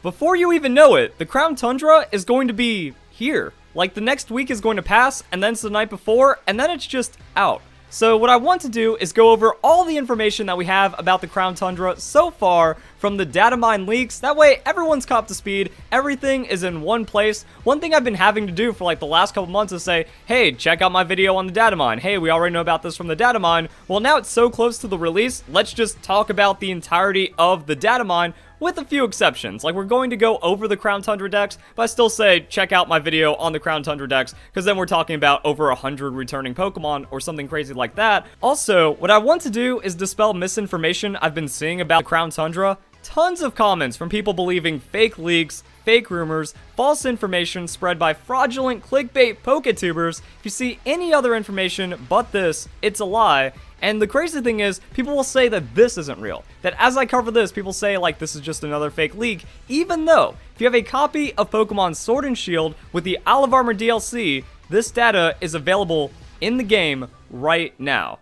before you even know it, the Crown Tundra is going to be here. Like, the next week is going to pass, and then it's the night before, and then it's just out. So what I want to do is go over all the information that we have about the Crown Tundra so far from the Datamine leaks. That way, everyone's caught up to speed. Everything is in one place. One thing I've been having to do for like the last couple months is say, hey, check out my video on the Datamine. Hey, we already know about this from the Datamine. Well, now it's so close to the release, let's just talk about the entirety of the Datamine, with a few exceptions. Like, we're going to go over the Crown Tundra decks, but I still say check out my video on the Crown Tundra decks, because then we're talking about over 100 returning Pokemon or something crazy like that. Also, what I want to do is dispel misinformation I've been seeing about the Crown Tundra. Tons of comments from people believing fake leaks, fake rumors, false information spread by fraudulent clickbait Poketubers. If you see any other information but this, it's a lie. And the crazy thing is, people will say that this isn't real. That as I cover this, people say like this is just another fake leak, even though if you have a copy of Pokemon Sword and Shield with the Isle of Armor DLC, this data is available in the game right now.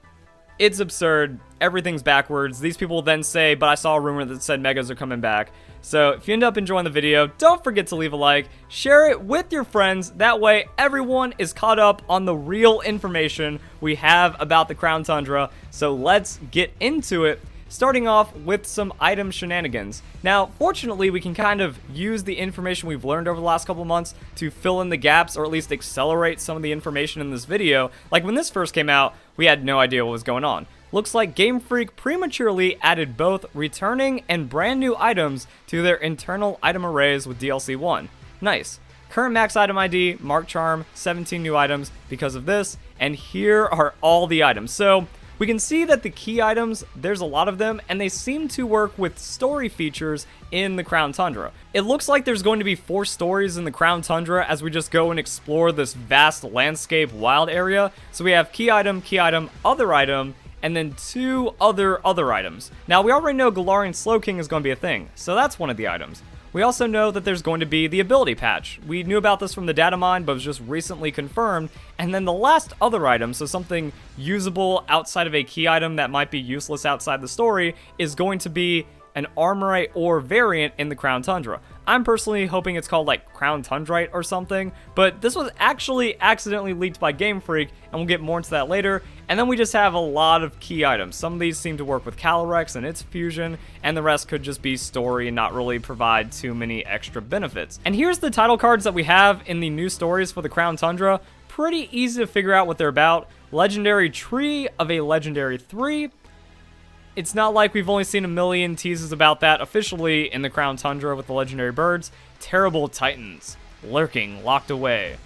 It's absurd. Everything's backwards. These people then say, but I saw a rumor that said Megas are coming back. So if you end up enjoying the video, don't forget to leave a like, share it with your friends. That way everyone is caught up on the real information we have about the Crown Tundra. So let's get into it, starting off with some item shenanigans. Now, fortunately, we can kind of use the information we've learned over the last couple of months to fill in the gaps, or at least accelerate some of the information in this video. Like when this first came out, we had no idea what was going on. Looks like Game Freak prematurely added both returning and brand new items to their internal item arrays with DLC 1. Nice. Current max item ID, Mark Charm, 17 new items because of this, and here are all the items. So we can see that the key items, there's a lot of them, and they seem to work with story features in the Crown Tundra. It looks like there's going to be 4 stories in the Crown Tundra as we just go and explore this vast landscape wild area. So we have key item, other item, and then 2 other items. Now, we already know Galarian Slowking is going to be a thing, so that's one of the items. We also know that there's going to be the ability patch. We knew about this from the Datamine, but it was just recently confirmed. And then the last other item, so something usable outside of a key item that might be useless outside the story, is going to be an Armorite ore variant in the Crown Tundra. I'm personally hoping it's called like Crown Tundrite or something, but this was actually accidentally leaked by Game Freak, and we'll get more into that later. And then we just have a lot of key items. Some of these seem to work with Calyrex and its fusion, and the rest could just be story and not really provide too many extra benefits. And here's the title cards that we have in the new stories for the Crown Tundra. Pretty easy to figure out what they're about. Legendary Tree of a Legendary 3. It's not like we've only seen a million teases about that officially in the Crown Tundra with the legendary birds. Terrible Titans. Lurking, locked away.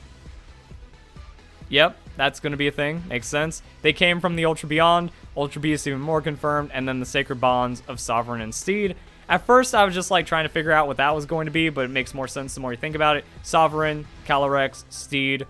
Yep, that's going to be a thing. Makes sense. They came from the Ultra Beyond. Ultra Beast even more confirmed. And then the Sacred Bonds of Sovereign and Steed. At first, I was just like trying to figure out what that was going to be, but it makes more sense the more you think about it. Sovereign, Calyrex, Steed,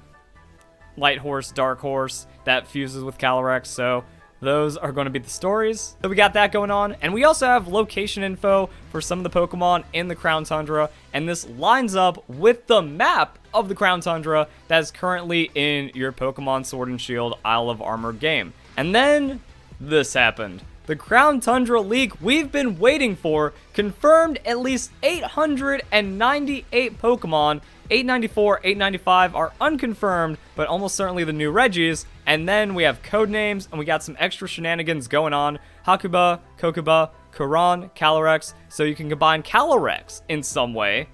Light Horse, Dark Horse. That fuses with Calyrex, so those are going to be the stories. So we got that going on. And we also have location info for some of the Pokemon in the Crown Tundra. And this lines up with the map of the Crown Tundra that is currently in your Pokemon Sword and Shield Isle of Armor game. And then this happened. The Crown Tundra leak we've been waiting for confirmed at least 898 Pokemon. 894, 895 are unconfirmed, but almost certainly the new Regis. And then we have code names, and we got some extra shenanigans going on. Hakuba, Kokuba, Kuran, Calyrex. So you can combine Calyrex in some way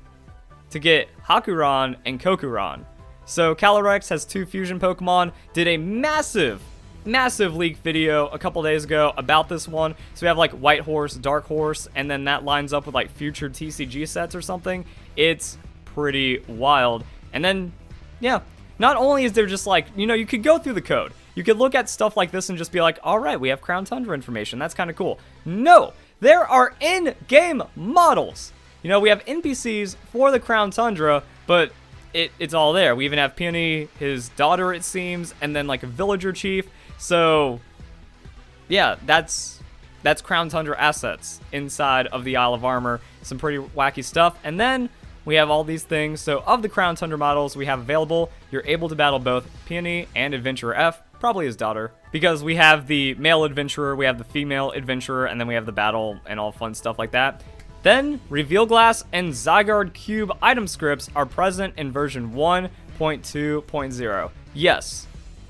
to get Hakuran and Kokuran. So Calyrex has 2 fusion Pokemon. Did a massive leak video a couple days ago about this one. So we have like White Horse, Dark Horse, and then that lines up with like future TCG sets or something. It's pretty wild. And then, yeah, not only is there just like, you know, you could go through the code. You could look at stuff like this and just be like, all right, we have Crown Tundra information. That's kind of cool. No, there are in-game models. You know, we have NPCs for the Crown Tundra, but it's all there. We even have Peony, his daughter, it seems, and then like a villager chief. So, yeah, that's Crown Tundra assets inside of the Isle of Armor. Some pretty wacky stuff. And then we have all these things. So of the Crown Tundra models we have available, you're able to battle both Peony and Adventurer F, probably his daughter, because we have the male adventurer, we have the female adventurer, and then we have the battle and all fun stuff like that. Then, Reveal Glass and Zygarde Cube item scripts are present in version 1.2.0. Yes,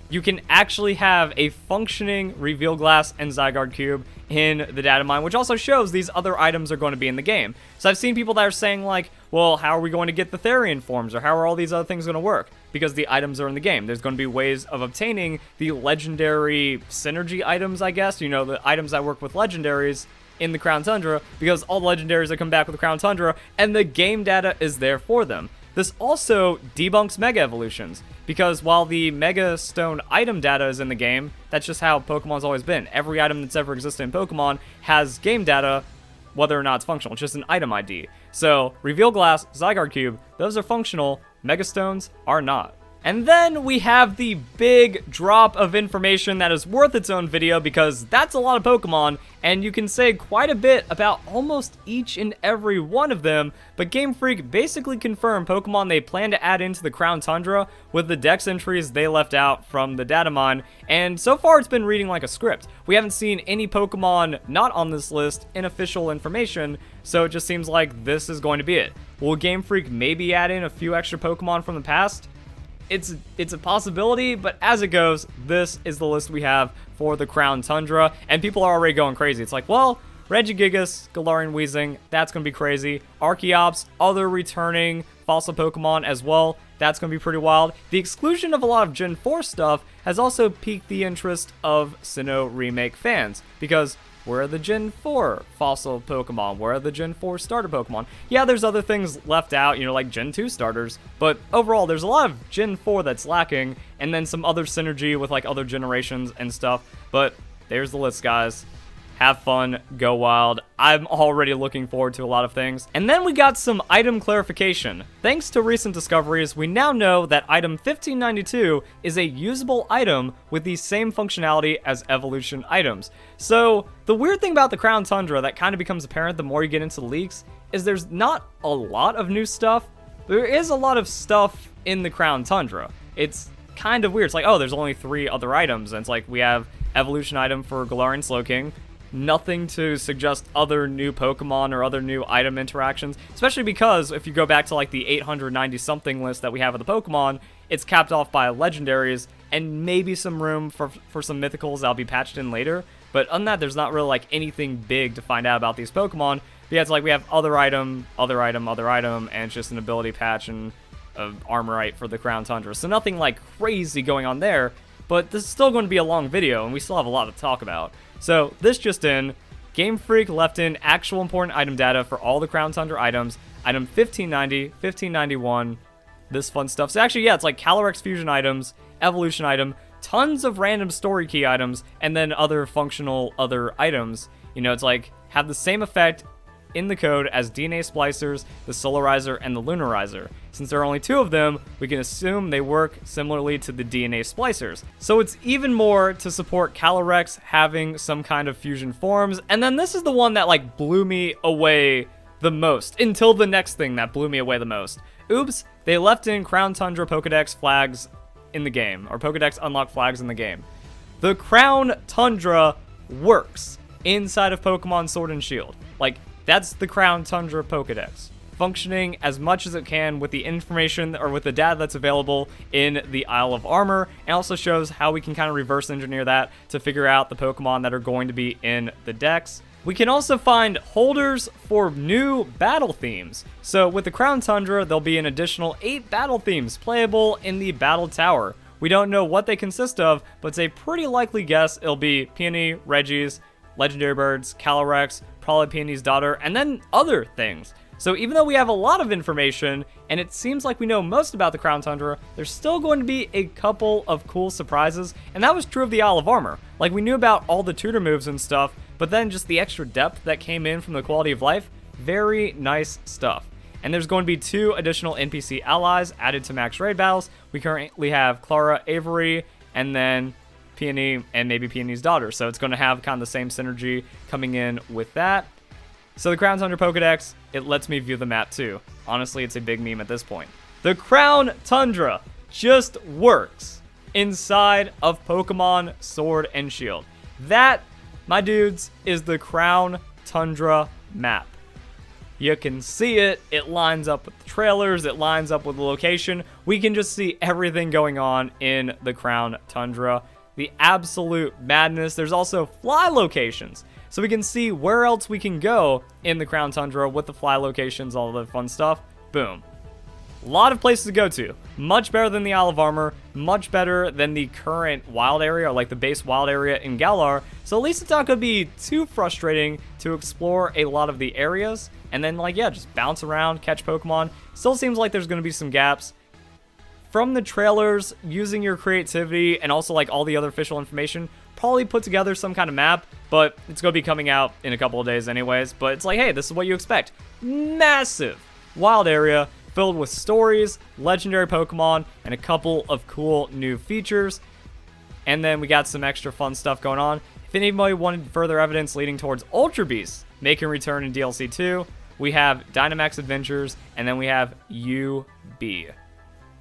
you can actually have a functioning Reveal Glass and Zygarde Cube in the Datamine, which also shows these other items are going to be in the game. So I've seen people that are saying like, well, how are we going to get the Therian forms, or how are all these other things going to work? Because the items are in the game. There's going to be ways of obtaining the legendary synergy items, I guess, you know, the items that work with legendaries in the Crown Tundra, because all the legendaries that come back with the Crown Tundra, and the game data is there for them. This also debunks Mega Evolutions, because while the Mega Stone item data is in the game, that's just how Pokemon's always been. Every item that's ever existed in Pokemon has game data, whether or not it's functional. It's just an item ID. So, Reveal Glass, Zygarde Cube, those are functional, Mega Stones are not. And then we have the big drop of information that is worth its own video, because that's a lot of Pokemon, and you can say quite a bit about almost each and every one of them, but Game Freak basically confirmed Pokemon they plan to add into the Crown Tundra with the Dex entries they left out from the Datamine, and so far it's been reading like a script. We haven't seen any Pokemon not on this list in official information, so it just seems like this is going to be it. Will Game Freak maybe add in a few extra Pokemon from the past? It's a possibility, but as it goes, this is the list we have for the Crown Tundra, and people are already going crazy. It's like, well, Regigigas, Galarian Weezing, that's going to be crazy. Archeops, other returning fossil Pokemon as well, that's going to be pretty wild. The exclusion of a lot of Gen 4 stuff has also piqued the interest of Sinnoh Remake fans, because where are the Gen 4 fossil Pokemon? Where are the Gen 4 starter Pokemon? Yeah, there's other things left out, you know, like Gen 2 starters, but overall, there's a lot of Gen 4 that's lacking, and then some other synergy with, like, other generations and stuff, but there's the list, guys. Have fun, go wild. I'm already looking forward to a lot of things. And then we got some item clarification. Thanks to recent discoveries, we now know that item 1592 is a usable item with the same functionality as evolution items. So, the weird thing about the Crown Tundra that kind of becomes apparent the more you get into the leaks is there's not a lot of new stuff, but there is a lot of stuff in the Crown Tundra. It's kind of weird. It's like, oh, there's only 3 other items, and it's like we have evolution item for Galarian Slowking, nothing to suggest other new Pokemon or other new item interactions, especially because if you go back to like the 890 something list that we have of the Pokemon, it's capped off by legendaries and maybe some room for some mythicals that'll be patched in later. But other than that, there's not really like anything big to find out about these Pokemon. But yeah, it's like we have other item, and it's just an ability patch and Armorite for the Crown Tundra. So nothing like crazy going on there, but this is still going to be a long video and we still have a lot to talk about. So, this just in, Game Freak left in actual important item data for all the Crown Tundra items, item 1590, 1591, this fun stuff. So actually, yeah, it's like Calyrex fusion items, evolution item, tons of random story key items, and then other functional other items. You know, it's like, have the same effect in the code as DNA Splicers, the Solarizer, and the Lunarizer. Since there are only 2 of them, we can assume they work similarly to the DNA Splicers. So it's even more to support Calyrex having some kind of fusion forms, and then this is the one that like blew me away the most, until the next thing that blew me away the most. Oops, they left in Crown Tundra Pokedex flags in the game, or Pokedex unlock flags in the game. The Crown Tundra works inside of Pokemon Sword and Shield. Like, that's the Crown Tundra Pokedex, functioning as much as it can with the information or with the data that's available in the Isle of Armor, and also shows how we can kind of reverse engineer that to figure out the Pokemon that are going to be in the Dex. We can also find holders for new battle themes. So with the Crown Tundra, there'll be an additional 8 battle themes playable in the Battle Tower. We don't know what they consist of, but it's a pretty likely guess it'll be Peony, Regis, Legendary Birds, Calyrex, probably Peony's daughter, and then other things. So even though we have a lot of information, and it seems like we know most about the Crown Tundra, there's still going to be a couple of cool surprises, and that was true of the Isle of Armor. Like, we knew about all the tutor moves and stuff, but then just the extra depth that came in from the quality of life, very nice stuff. And there's going to be 2 additional NPC allies added to max raid battles. We currently have Clara, Avery, and then Peony, and maybe Peony's daughter. So it's going to have kind of the same synergy coming in with that. So the Crown Tundra Pokedex, it lets me view the map too. Honestly, it's a big meme at this point. The Crown Tundra just works inside of Pokemon Sword and Shield. That, my dudes, is the Crown Tundra map. You can see it. It lines up with the trailers. It lines up with the location. We can just see everything going on in the Crown Tundra. The absolute madness. There's also fly locations. So we can see where else we can go in the Crown Tundra with the fly locations, all the fun stuff. Boom. A lot of places to go to. Much better than the Isle of Armor. Much better than the current wild area, or like the base wild area in Galar. So at least it's not going to be too frustrating to explore a lot of the areas. And then, like, yeah, just bounce around, catch Pokemon. Still seems like there's going to be some gaps. From the trailers, using your creativity and also like all the other official information, probably put together some kind of map, but it's going to be coming out in a couple of days anyways. But it's like, hey, this is what you expect. Massive wild area filled with stories, legendary Pokemon, and a couple of cool new features. And then we got some extra fun stuff going on. If anybody wanted further evidence leading towards Ultra Beasts making a return in DLC 2, we have Dynamax Adventures, and then we have UB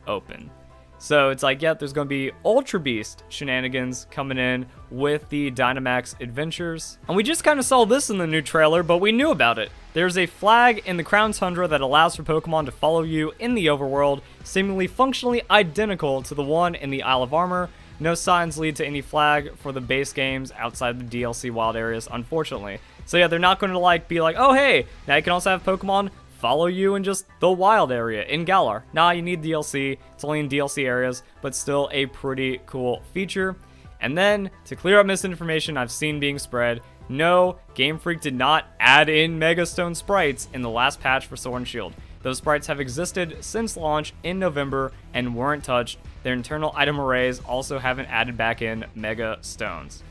open. So it's like, yeah, there's going to be Ultra Beast Shenanigans coming in with the Dynamax Adventures. And we just kind of saw this in the new trailer, but we knew about it. There's a flag in the Crown Tundra that allows for Pokemon to follow you in the overworld, seemingly functionally identical to the one in the Isle of Armor. No signs lead to any flag for the base games outside the DLC wild areas, unfortunately. So yeah, they're not going to like be like, oh hey, now you can also have Pokemon follow you in just the wild area in Galar. Nah, you need DLC. It's only in DLC areas, but still a pretty cool feature. And then, to clear up misinformation I've seen being spread, no, Game Freak did not add in Mega Stone sprites in the last patch for Sword and Shield. Those sprites have existed since launch in November and weren't touched. Their internal item arrays also haven't added back in Mega Stones.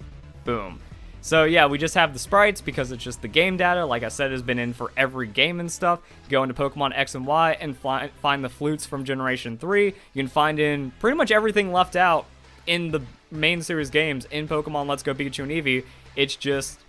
Boom. So yeah, we just have the sprites because it's just the game data. Like I said, has been in for every game and stuff. Go into Pokemon X and Y and find the flutes from Generation 3. You can find in pretty much everything left out in the main series games in Pokemon Let's Go Pikachu and Eevee. It's just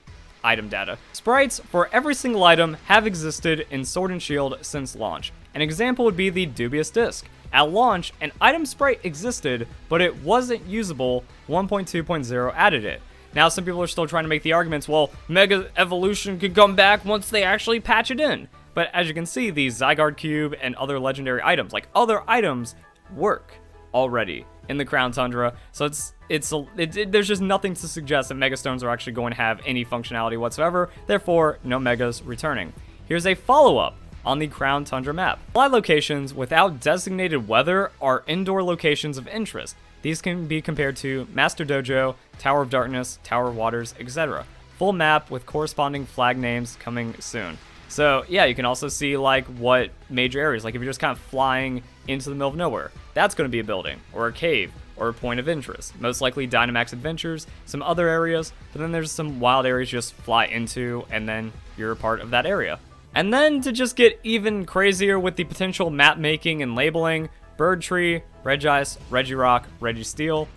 item data. Sprites for every single item have existed in Sword and Shield since launch. An example would be the Dubious Disc. At launch, an item sprite existed, but it wasn't usable. 1.2.0 added it. Now, some people are still trying to make the arguments, well, Mega Evolution could come back once they actually patch it in. But as you can see, the Zygarde Cube and other legendary items, like other items, work already in the Crown Tundra. So there's just nothing to suggest that Mega Stones are actually going to have any functionality whatsoever. Therefore, no Megas returning. Here's a follow-up on the Crown Tundra map. Fly locations without designated weather are indoor locations of interest. These can be compared to Master Dojo, Tower of Darkness, Tower of Waters, etc. Full map with corresponding flag names coming soon. So yeah, you can also see like what major areas, like if you're just kind of flying into the middle of nowhere, that's going to be a building, or a cave, or a point of interest. Most likely Dynamax Adventures, some other areas, but then there's some wild areas you just fly into, and then you're a part of that area. And then to just get even crazier with the potential map making and labeling, Bird Tree, Regice, Regirock, Registeel,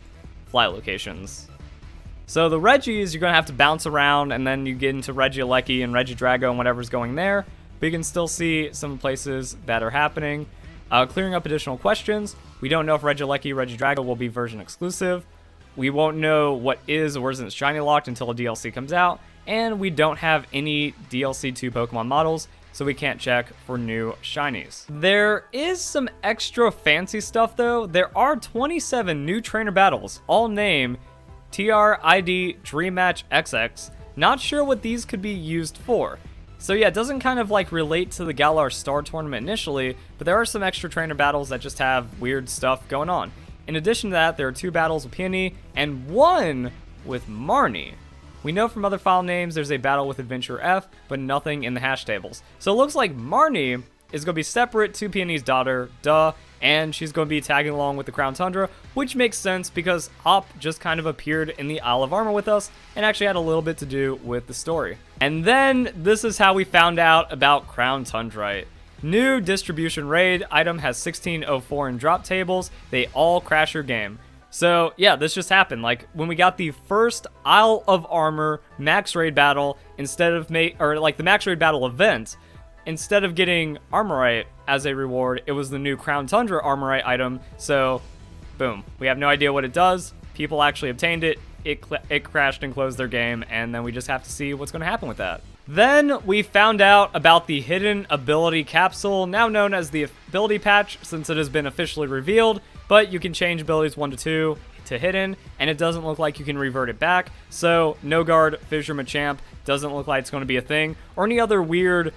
fly locations. So the Regis, you're going to have to bounce around, and then you get into Regieleki and Regidrago and whatever's going there. But you can still see some places that are happening. Clearing up additional questions. We don't know if Regieleki, Regidrago will be version exclusive. We won't know what is or isn't shiny locked until a DLC comes out. And we don't have any DLC 2 Pokemon models, so we can't check for new shinies. There is some extra fancy stuff though. There are 27 new trainer battles, all named TRID Dream Match XX. Not sure what these could be used for. So yeah, it doesn't kind of like relate to the Galar Star Tournament initially, but there are some extra trainer battles that just have weird stuff going on. In addition to that, there are 2 battles with Peony and 1 with Marnie. We know from other file names there's a battle with Adventurer F, but nothing in the hash tables. So it looks like Marnie is going to be separate to Peony's daughter, and she's going to be tagging along with the Crown Tundra, which makes sense because Hop just kind of appeared in the Isle of Armor with us and actually had a little bit to do with the story. And then this is how we found out about Crown Tundra. New distribution raid item has 1604 in drop tables. They all crash your game. So yeah, this just happened. Like when we got the first Isle of Armor max raid battle, instead of the max raid battle event, instead of getting Armorite as a reward, it was the new Crown Tundra Armorite item. So boom, we have no idea what it does. People actually obtained it. It crashed and closed their game, and then we just have to see what's going to happen with that. Then we found out about the hidden ability capsule, now known as the ability patch since it has been officially revealed, but you can change abilities 1 to 2 to hidden, and it doesn't look like you can revert it back. So no guard, Fissure Machamp doesn't look like it's going to be a thing, or any other weird,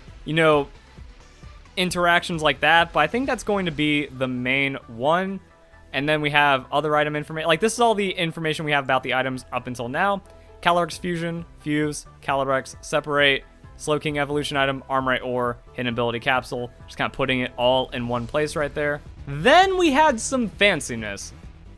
interactions like that, but I think that's going to be the main one. And then we have other item information. Like, this is all the information we have about the items up until now. Calyrex Fusion, Fuse, Calyrex, Separate, Slowking Evolution item, Armorite Ore, Hidden Ability Capsule. Just kind of putting it all in one place right there. Then we had some fanciness.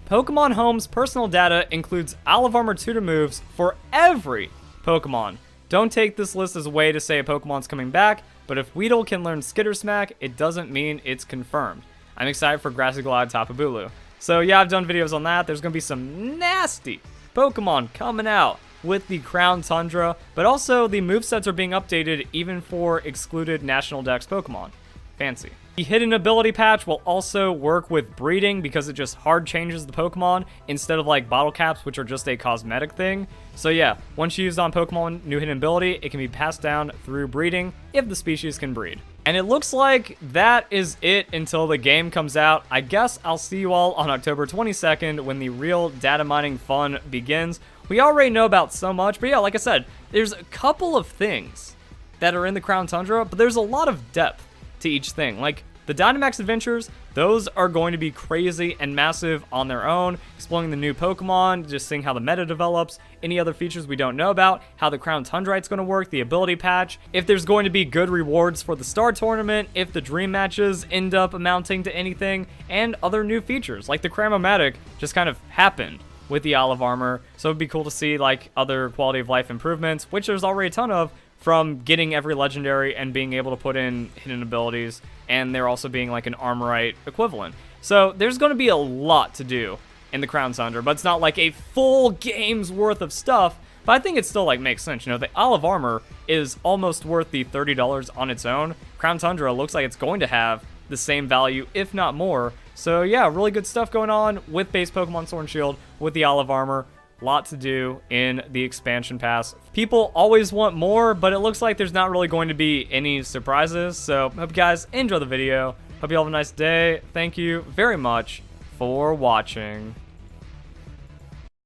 Pokemon Home's personal data includes Olive Armor tutor moves for every Pokemon. Don't take this list as a way to say a Pokemon's coming back, but if Weedle can learn Skitter Smack, it doesn't mean it's confirmed. I'm excited for Grassy Glide Tapu Bulu. So yeah, I've done videos on that. There's going to be some nasty Pokemon coming out with the Crown Tundra, but also the movesets are being updated even for excluded National Dex Pokemon. Fancy. The hidden ability patch will also work with breeding because it just hard changes the Pokemon instead of like bottle caps, which are just a cosmetic thing. So yeah, once used on Pokemon new hidden ability, it can be passed down through breeding if the species can breed. And it looks like that is it until the game comes out. I guess I'll see you all on October 22nd when the real data mining fun begins. We already know about so much, but yeah, like I said, there's a couple of things that are in the Crown Tundra, but there's a lot of depth to each thing. Like, the Dynamax adventures, those are going to be crazy and massive on their own, exploring the new Pokemon, just seeing how the meta develops, any other features we don't know about, how the Crown Tundrite's going to work, the ability patch, if there's going to be good rewards for the Star Tournament, if the Dream Matches end up amounting to anything, and other new features, like the Cramomatic just kind of happened with the Olive Armor, so it'd be cool to see like other quality of life improvements, which there's already a ton of, from getting every legendary and being able to put in hidden abilities, and there also being like an Armorite equivalent. So there's going to be a lot to do in the Crown Tundra, but it's not like a full game's worth of stuff, but I think it still like makes sense. The Olive Armor is almost worth the $30 on its own. Crown Tundra looks like it's going to have the same value, if not more. So yeah, really good stuff going on with base Pokemon Sword and Shield, with the Olive Armor. Lot to do in the expansion pass. People always want more, but it looks like there's not really going to be any surprises. So hope you guys enjoy the video. Hope you all have a nice day. Thank you very much for watching.